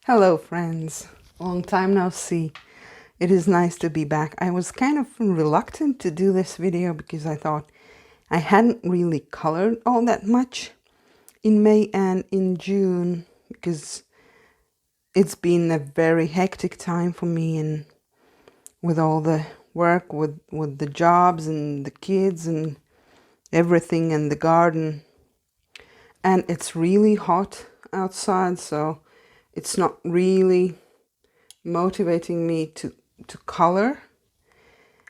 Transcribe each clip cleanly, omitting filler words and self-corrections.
Hello friends, long time no see. It is nice to be back. I was kind of reluctant to do this video because I thought I hadn't really colored all that much in May and in June because it's been a very hectic time for me, and with all the work with the jobs and the kids and everything and the garden, and it's really hot outside, so it's not really motivating me to color.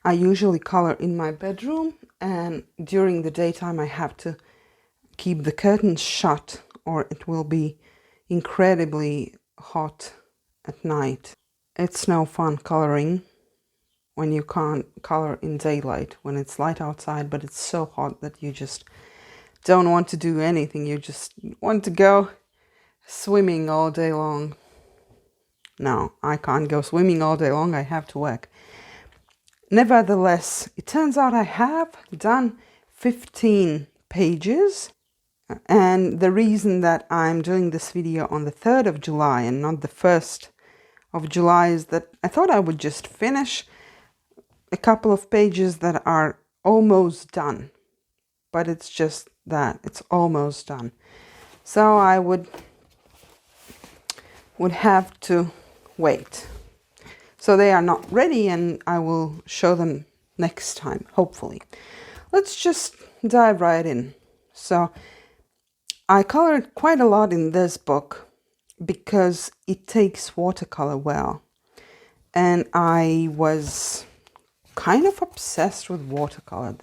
I usually color in my bedroom, and during the daytime I have to keep the curtains shut or it will be incredibly hot at night. It's no fun coloring when you can't color in daylight, when it's light outside, but it's so hot that you just don't want to do anything. You just want to go swimming all day long. No, I can't go swimming all day long. I have to work. Nevertheless, it turns out I have done 15 pages. And the reason that I'm doing this video on the 3rd of July and not the 1st of July is that I thought I would just finish a couple of pages that are almost done. But it's just that, it's almost done. So I would have to wait. So they are not ready, and I will show them next time, hopefully. Let's just dive right in. So I colored quite a lot in this book because it takes watercolor well. And I was kind of obsessed with watercolor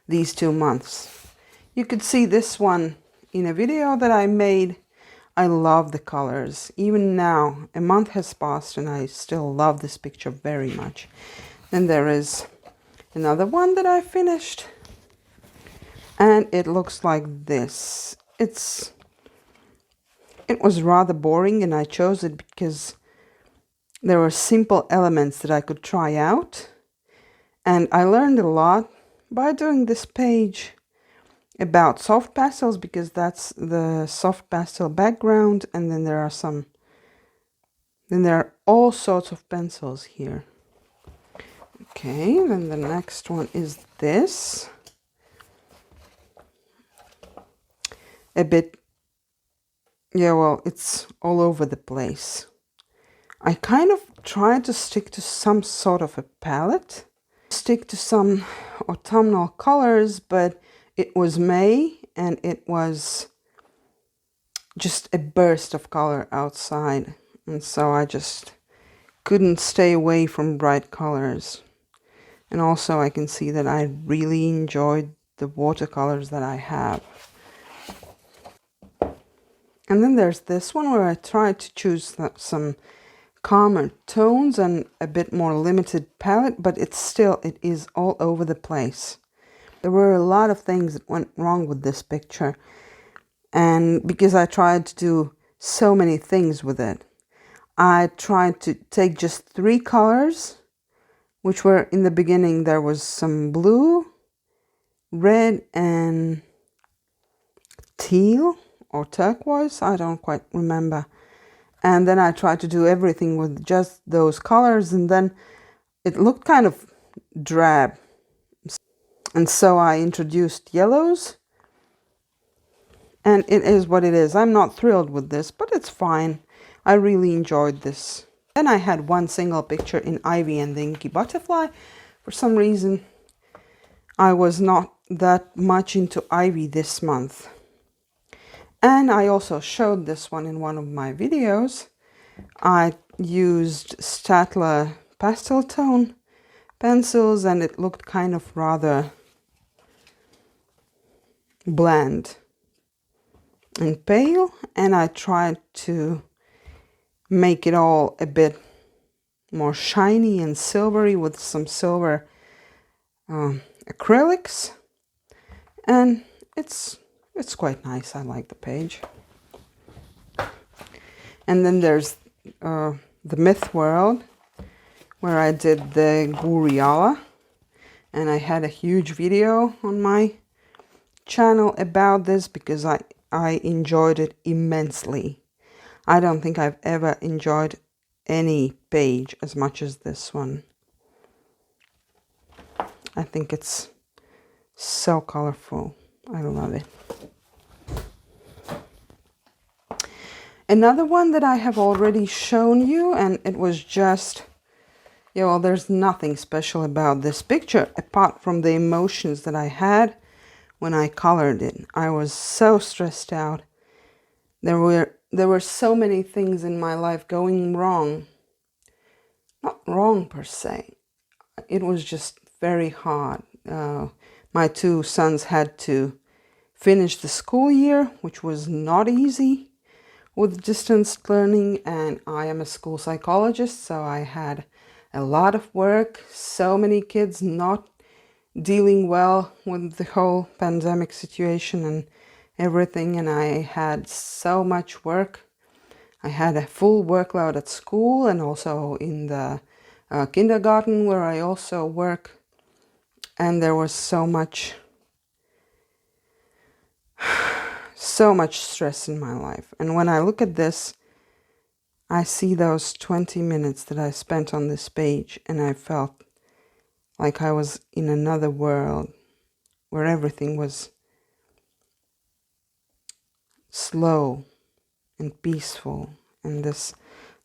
these 2 months. You could see this one in a video that I made. I love the colors. Even now, a month has passed and I still love this picture very much. Then there is another one that I finished, and it looks like this. It was rather boring, and I chose it because there were simple elements that I could try out. And I learned a lot by doing this page about soft pastels, because that's the soft pastel background, and then there are all sorts of pencils here. Okay, then the next one is this. A bit, yeah, well, it's all over the place. I kind of tried to stick to some sort of a palette, stick to some autumnal colors, but it was May, and it was just a burst of color outside. And so I just couldn't stay away from bright colors. And also I can see that I really enjoyed the watercolors that I have. And then there's this one where I tried to choose some calmer tones and a bit more limited palette, but it is all over the place. There were a lot of things that went wrong with this picture, and because I tried to do so many things with it, I tried to take just 3 colors, which were in the beginning. There was some blue, red, and teal or turquoise, I don't quite remember. And then I tried to do everything with just those colors, and then it looked kind of drab. And so I introduced yellows, and it is what it is. I'm not thrilled with this, but it's fine. I really enjoyed this. Then I had one single picture in Ivy and the Inky butterfly. For some reason, I was not that much into Ivy this month. And I also showed this one in one of my videos. I used Staedtler pastel tone pencils, and it looked kind of rather bland and pale, and I tried to make it all a bit more shiny and silvery with some silver acrylics, and it's quite nice. I like the page. And then there's the Myth World, where I did the Guriala, and I had a huge video on my channel about this because I enjoyed it immensely. I don't think I've ever enjoyed any page as much as this one. I think it's so colorful. I love it. Another one that I have already shown you, and it was just, yeah, well, there's nothing special about this picture apart from the emotions that I had when I colored it. I was so stressed out. There were so many things in my life going wrong. Not wrong per se. It was just very hard. My two sons had to finish the school year, which was not easy with distance learning, and I am a school psychologist, so I had a lot of work, so many kids not dealing well with the whole pandemic situation and everything, and I had so much work. I had a full workload at school and also in the kindergarten where I also work, and there was so much stress in my life. And when I look at this, I see those 20 minutes that I spent on this page, and I felt like I was in another world where everything was slow and peaceful. And this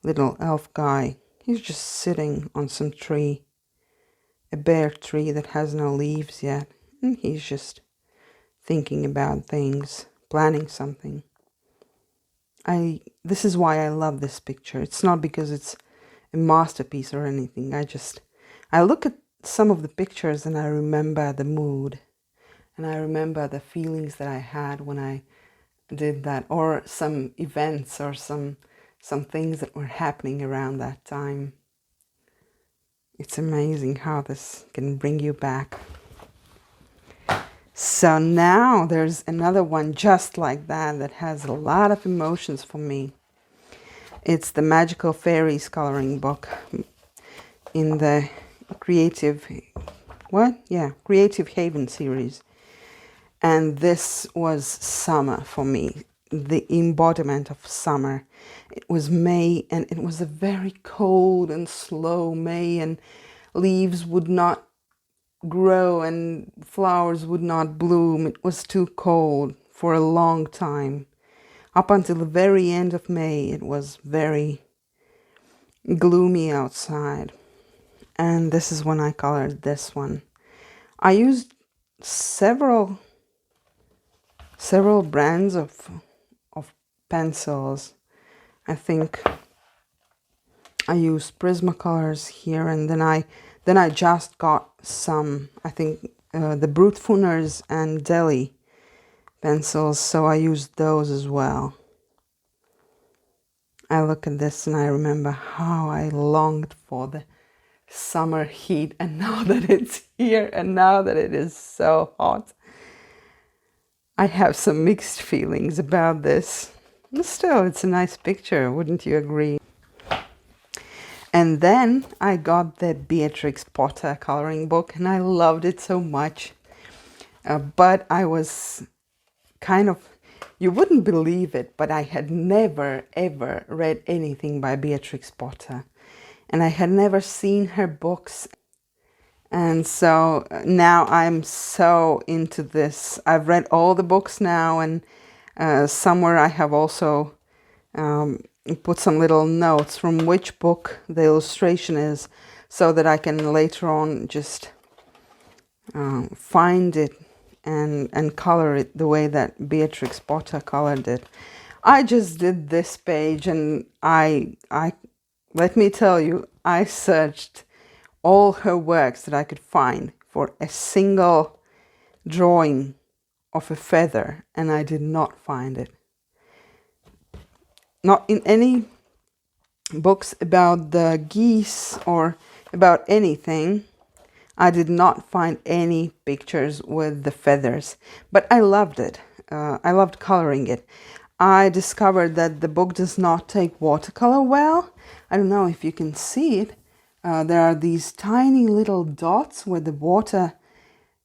little elf guy, he's just sitting on some tree, a bare tree that has no leaves yet, and he's just thinking about things, planning something. This is why I love this picture. It's not because it's a masterpiece or anything. I look at some of the pictures and I remember the mood, and I remember the feelings that I had when I did that, or some events or some things that were happening around that time. It's amazing how this can bring you back. So now there's another one just like that has a lot of emotions for me. It's the Magical Fairies coloring book in the Creative Haven series. And this was summer for me, the embodiment of summer. It was May, and it was a very cold and slow May, and leaves would not grow and flowers would not bloom. It was too cold for a long time. Up until the very end of May, it was very gloomy outside. And this is when I colored this one. I used several brands of pencils. I think I used Prismacolors here, and then I just got some, I think the Brutfuners and Deli pencils, so I used those as well. I look at this and I remember how I longed for the summer heat, and now that it's here and now that it is so hot, I have some mixed feelings about this. But still, it's a nice picture, wouldn't you agree? And then I got the Beatrix Potter coloring book, and I loved it so much. But I was kind of, you wouldn't believe it, but I had never ever read anything by Beatrix Potter. And I had never seen her books. And so now I'm so into this. I've read all the books now, and somewhere I have also put some little notes from which book the illustration is, so that I can later on just find it and color it the way that Beatrix Potter colored it. I just did this page, and I let me tell you, I searched all her works that I could find for a single drawing of a feather, and I did not find it. Not in any books about the geese or about anything. I did not find any pictures with the feathers, but I loved it. I loved coloring it. I discovered that the book does not take watercolor well. I don't know if you can see it. There are these tiny little dots where the water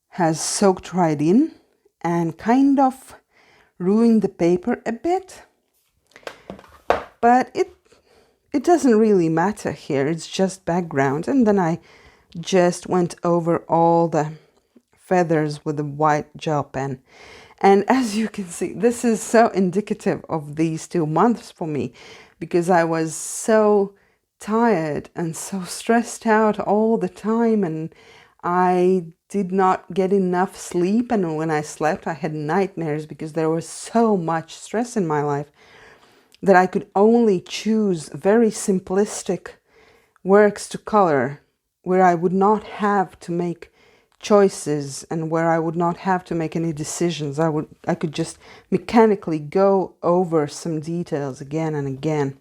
has soaked right in and kind of ruined the paper a bit. but it doesn't really matter here. It's just background. And then I just went over all the feathers with a white gel pen. And as you can see, this is so indicative of these 2 months for me, because I was so tired and so stressed out all the time, and I did not get enough sleep, and when I slept I had nightmares because there was so much stress in my life that I could only choose very simplistic works to color where I would not have to make choices and where I would not have to make any decisions. I could just mechanically go over some details again and again.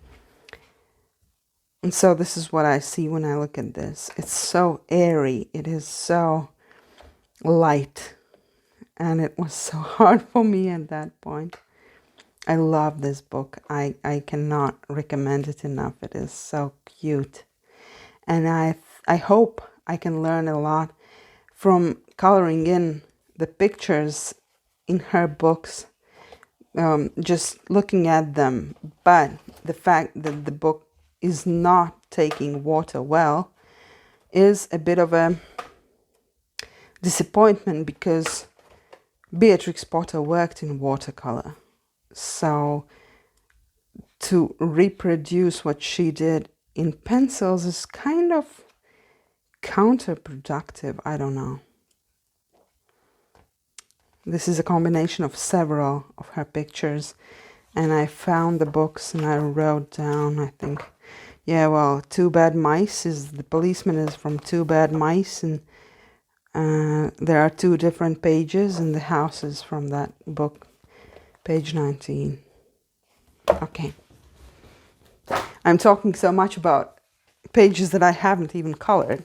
And so this is what I see when I look at this. It's so airy. It is so light. And it was so hard for me at that point. I love this book. I cannot recommend it enough. It is so cute. And I hope I can learn a lot from coloring in the pictures in her books, just looking at them. But the fact that the book is not taking water well is a bit of a disappointment, because Beatrix Potter worked in watercolor. So to reproduce what she did in pencils is kind of counterproductive. I don't know. This is a combination of several of her pictures, and I found the books and I wrote down, I think, yeah, well, Two Bad Mice is, the policeman is from Two Bad Mice, and there are 2 different pages, and the house is from that book, page 19. Okay. I'm talking so much about pages that I haven't even colored.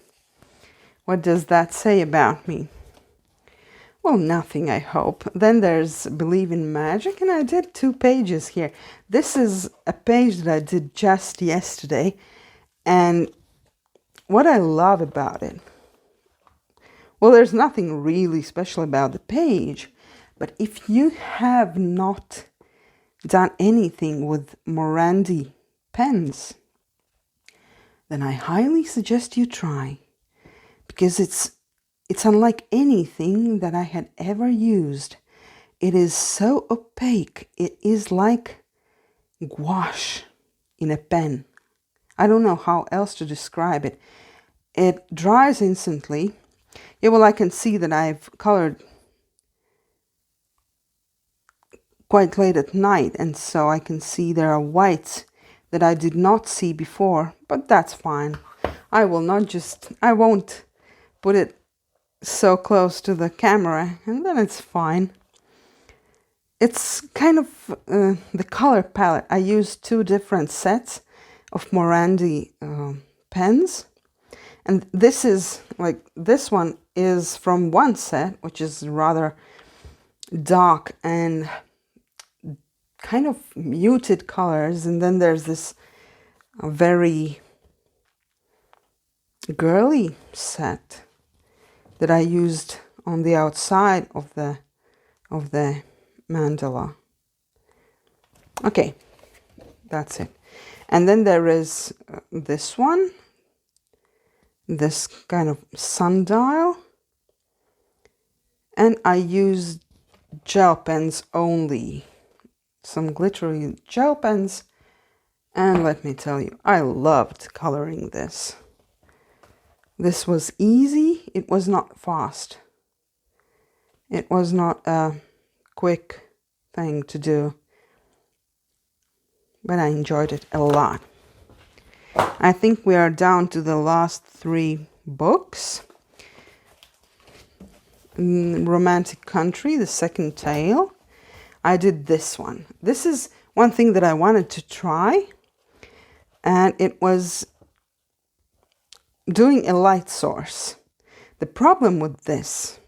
What does that say about me? Well, nothing, I hope. Then there's Believe in Magic, and I did 2 pages here. This is a page that I did just yesterday, and what I love about it, well, there's nothing really special about the page, but if you have not done anything with Morandi pens, then I highly suggest you try, because it's unlike anything that I had ever used. It is so opaque. It is like gouache in a pen. I don't know how else to describe it. It dries instantly. Yeah, well, I can see that I've colored quite late at night, and so I can see there are whites that I did not see before, but that's fine. I won't put it so close to the camera, and then it's fine. It's kind of the color palette. I used 2 different sets of Morandi pens, and this one is from one set, which is rather dark and kind of muted colors, and then there's this very girly set that I used on the outside of the mandala. Okay, that's it. And then there is this one, this kind of sundial, and I used gel pens only, some glittery gel pens, and let me tell you, I loved coloring this. This was easy. It was not fast. It was not a quick thing to do, but I enjoyed it a lot. I think we are down to the last 3 books. Romantic Country, the second tale. I did this one. This is one thing that I wanted to try, and it was doing a light source. The problem with this,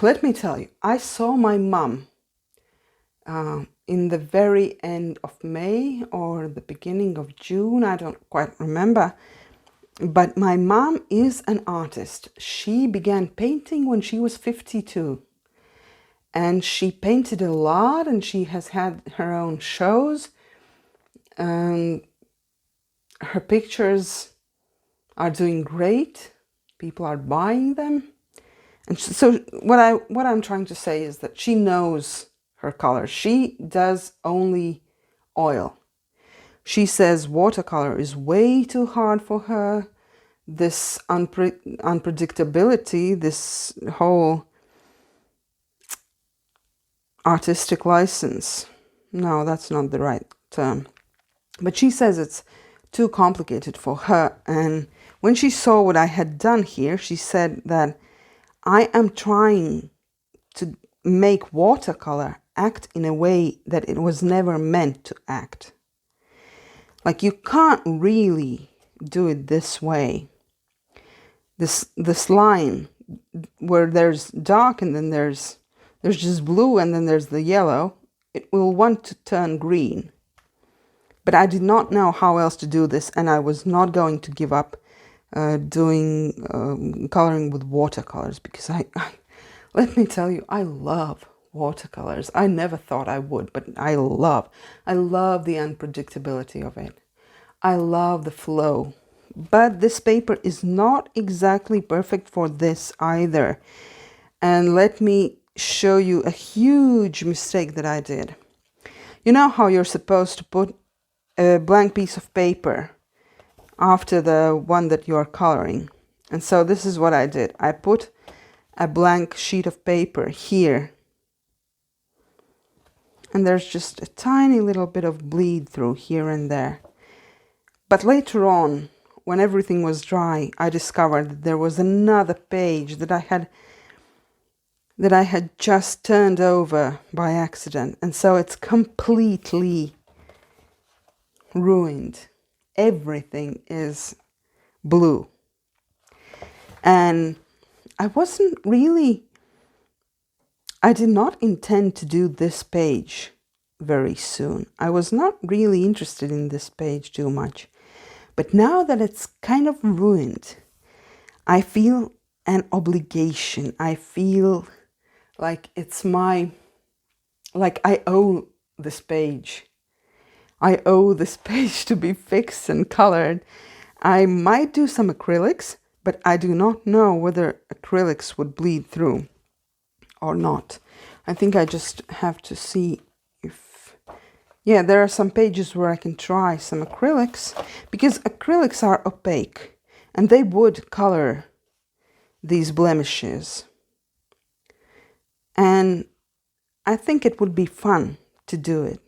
let me tell you, I saw my mom in the very end of May or the beginning of June, I don't quite remember, but my mom is an artist. She began painting when she was 52, and she painted a lot, and she has had her own shows. Her pictures are doing great. People are buying them. And so what I'm trying to say is that she knows her colors. She does only oil. She says watercolor is way too hard for her. This unpredictability, this whole artistic license. No, that's not the right term. But she says it's too complicated for her. And when she saw what I had done here, she said that I am trying to make watercolor act in a way that it was never meant to act. Like, you can't really do it this way. This line where there's dark and then there's just blue and then there's the yellow, it will want to turn green. But I did not know how else to do this, and I was not going to give up doing coloring with watercolors, because I let me tell you, I love watercolors. I never thought I would, but I love the unpredictability of it. I love the flow. But this paper is not exactly perfect for this either. And let me show you a huge mistake that I did. You know how you're supposed to put a blank piece of paper after the one that you're coloring? And so this is what I did. I put a blank sheet of paper here. And there's just a tiny little bit of bleed through here and there. But later on, when everything was dry, I discovered that there was another page that I had just turned over by accident. And so it's completely ruined. Everything is blue. And I did not intend to do this page very soon. I was not really interested in this page too much. But now that it's kind of ruined, I feel an obligation. I feel like I owe this page. I owe this page to be fixed and colored. I might do some acrylics, but I do not know whether acrylics would bleed through or not. I think I just have to see if... Yeah, there are some pages where I can try some acrylics, because acrylics are opaque and they would color these blemishes. And I think it would be fun to do it.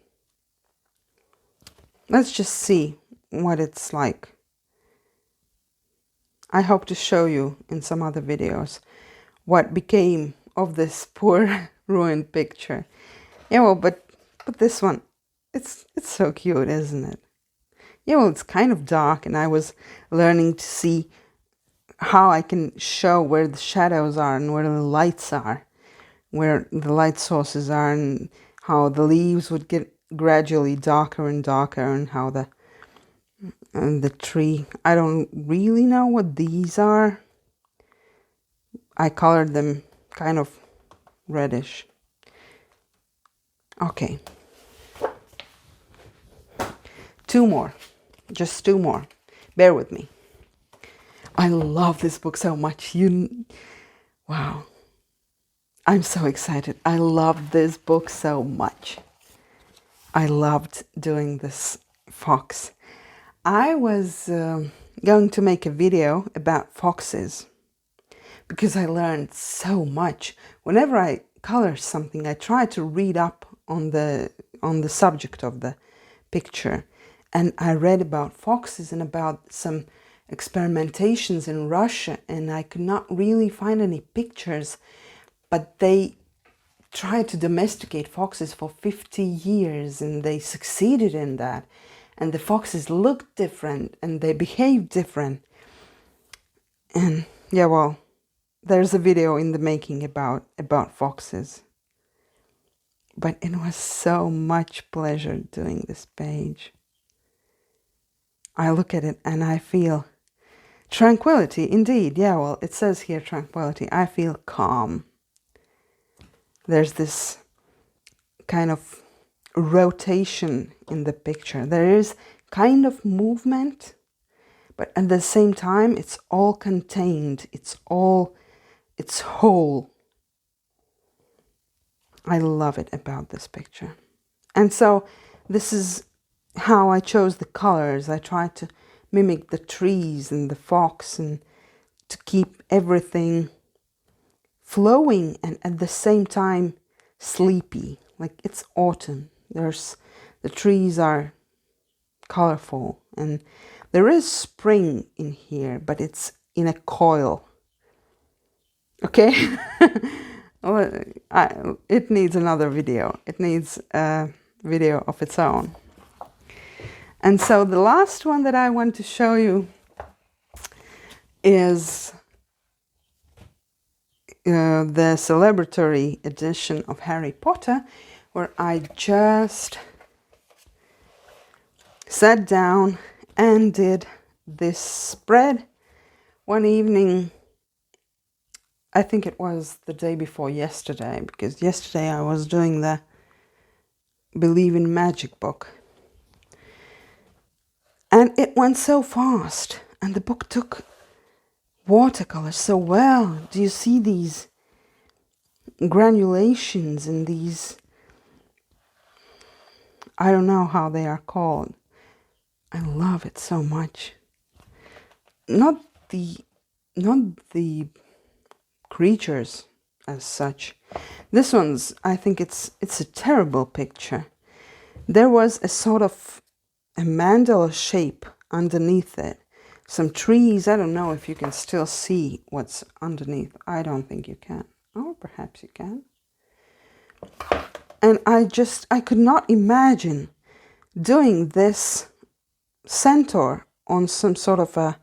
Let's just see what it's like. I hope to show you in some other videos what became of this poor ruined picture. Yeah, well, but this one, it's so cute, isn't it? Yeah, well, it's kind of dark, and I was learning to see how I can show where the shadows are and where the lights are, where the light sources are, and how the leaves would get gradually darker and darker, and how the tree, I don't really know what these are. I colored them kind of reddish. Okay. 2 more. Just 2 more. Bear with me. I love this book so much. Wow. I'm so excited. I love this book so much. I loved doing this fox. I was going to make a video about foxes because I learned so much. Whenever I color something, I try to read up on the subject of the picture. And I read about foxes and about some experimentations in Russia, and I could not really find any pictures, but they tried to domesticate foxes for 50 years, and they succeeded in that. And the foxes looked different, and they behaved different. And yeah, well, there's a video in the making about foxes. But it was so much pleasure doing this page. I look at it and I feel tranquility, indeed. Yeah, well, it says here tranquility. I feel calm. there's this kind of rotation in the picture. There is kind of movement, but at the same time, it's all contained. It's whole. I love it about this picture. And so this is how I chose the colors. I tried to mimic the trees and the fox and to keep everything flowing and at the same time sleepy. Like it's autumn. The trees are colorful and there is spring in here, but it's in a coil. Okay? Well, it needs another video. It needs a video of its own. And so the last one that I want to show you is the celebratory edition of Harry Potter, where I just sat down and did this spread one evening. I think it was the day before yesterday, because yesterday I was doing the Believe in Magic book. And it went so fast, and the book took watercolor so well. Do you see these granulations and these, I don't know how they are called. I love it so much. Not the creatures as such. This one's, I think it's a terrible picture. There was a sort of a mandala shape underneath it. Some trees. I don't know if you can still see what's underneath. I don't think you can. Or perhaps you can. And I could not imagine doing this centaur on some sort of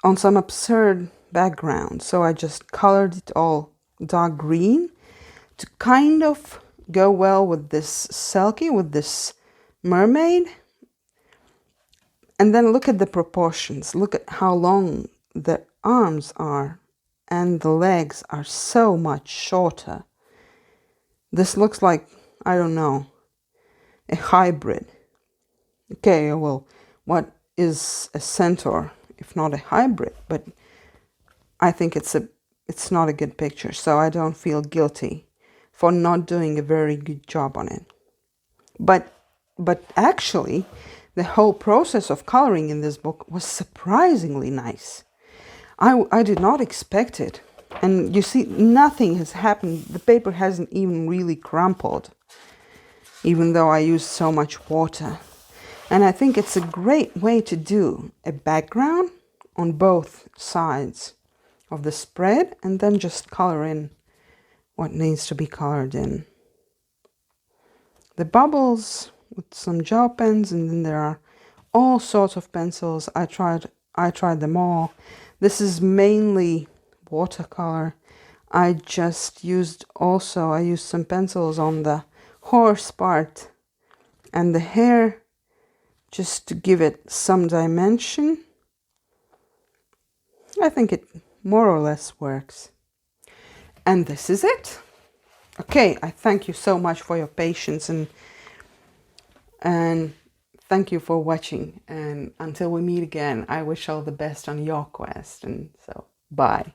on some absurd background. So I just colored it all dark green to kind of go well with this Selkie, with this mermaid. And then look at the proportions. Look at how long the arms are and the legs are so much shorter. This looks like, I don't know, a hybrid. Okay, well, what is a centaur if not a hybrid? But I think it's not a good picture, so I don't feel guilty for not doing a very good job on it. But actually, the whole process of coloring in this book was surprisingly nice. I did not expect it. And you see, nothing has happened. The paper hasn't even really crumpled, even though I used so much water. And I think it's a great way to do a background on both sides of the spread and then just color in what needs to be colored in. The bubbles with some gel pens, and then there are all sorts of pencils. I tried them all. This is mainly watercolor. I used some pencils on the horse part and the hair just to give it some dimension. I think it more or less works. And this is it. Okay, I thank you so much for your patience and thank you for watching. And until we meet again, I wish all the best on your quest. And so, bye.